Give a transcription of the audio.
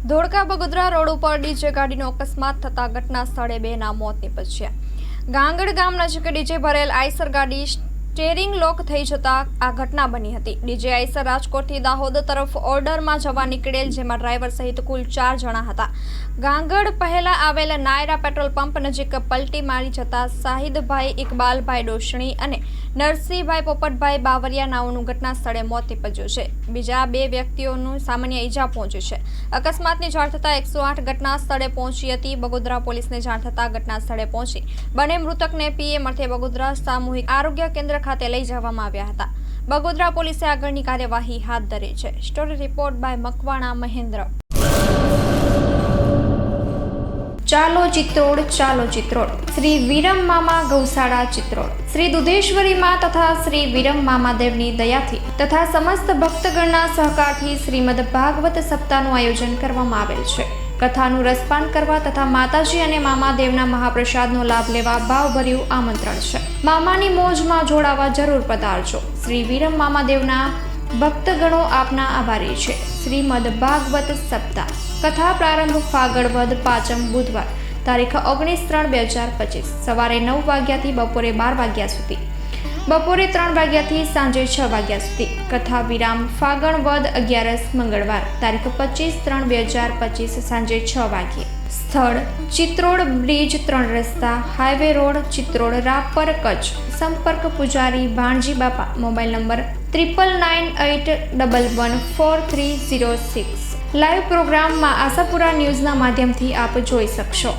Dholka Bagodara road ઉપર DJ ગાડીનો અકસ્માત થતા ઘટના સ્થળે 2 ના મોત નીપજ્યા। ગાંગડ ગામ નજીક ડીજે ભરેલ આઈસર ગાડી સ્ટીયરિંગ લોક થઈ જતા આ ઘટના બની હતી। ડીજે આઈસર રાજકોટથી દાહોદ તરફ ઓર્ડરમાં જવા નીકળેલ, જેમાં ડ્રાઈવર સહિત કુલ 4 જણા હતા। ગાંગડ પહેલા આવેલ નાયરા પેટ્રોલ પંપ નજીક પલટી મારી જતા શાહિદભાઈ ઇકબાલભાઈ ડોશણી અને નરસિંહભાઈ પોપટભાઈ બાવરિયા નાઓનું ઘટના સ્થળે મોત નીપજ્યું છે। બીજા 2 વ્યક્તિઓનું સામાન્ય ઈજા પહોંચી છે। અકસ્માતની જાણ થતાં 108 ઘટના સ્થળે પહોંચી હતી। બગોદરા પોલીસને જાણ થતાં ઘટના સ્થળે પહોંચી બંને મૃતકને પીએમ અર્થે બગોદરા સામૂહિક આરોગ્ય કેન્દ્ર ખાતે લઈ જવામાં આવ્યા હતા। બગોદરા પોલીસે આગળની કાર્યવાહી હાથ ધરી છે। Story report by Makwana Mahendra. ચાલો ચિત્રોડ, ચાલો ચિત્રોડ। શ્રી વિરમ મામા ગૌશાળા ચિત્રોડ શ્રી દુધેશ્વરી માં તથા શ્રી વિરમ મામાદેવની દયાથી તથા સમસ્ત ભક્તગણના સહકારથી શ્રીમદ ભાગવત સપ્તાહનું આયોજન કરવામાં આવેલ છે। કથાનું રસપાન કરવા તથા માતાજી અને મામાદેવના મહાપ્રસાદનો લાભ લેવા ભાવભર્યું આમંત્રણ છે। મામાની મોજમાં જોડાવા જરૂર પધારજો। શ્રી વિરમ મામાદેવના ભક્તગણો આપના આભારી છે। શ્રીમદ ભાગવત સપ્તાહ કથા પ્રારંભ ફાગણ વદ 5મ બુધવાર તારીખ 19/3/2025 સવારે 9 વાગ્યાથી બપોરે 12 વાગ્યા સુધી, બપોરે 3 વાગ્યાથી સાંજે 6 વાગ્યા સુધી। કથા વિરામ ફાગણ વદ 11 મંગળવાર તારીખ 25/3/2025 સાંજે 6 વાગ્યે। સ્થળ ચિત્રોડ બ્રિજ 3 રસ્તા હાઈવે રોડ ચિત્રોડ રાપર કચ્છ। સંપર્ક પૂજારી ભાણજી બાપા। Mobile number 9981114306। લાઈવ પ્રોગ્રામમાં આશાપુરા ન્યૂઝના માધ્યમથી આપ જોઈ શકશો।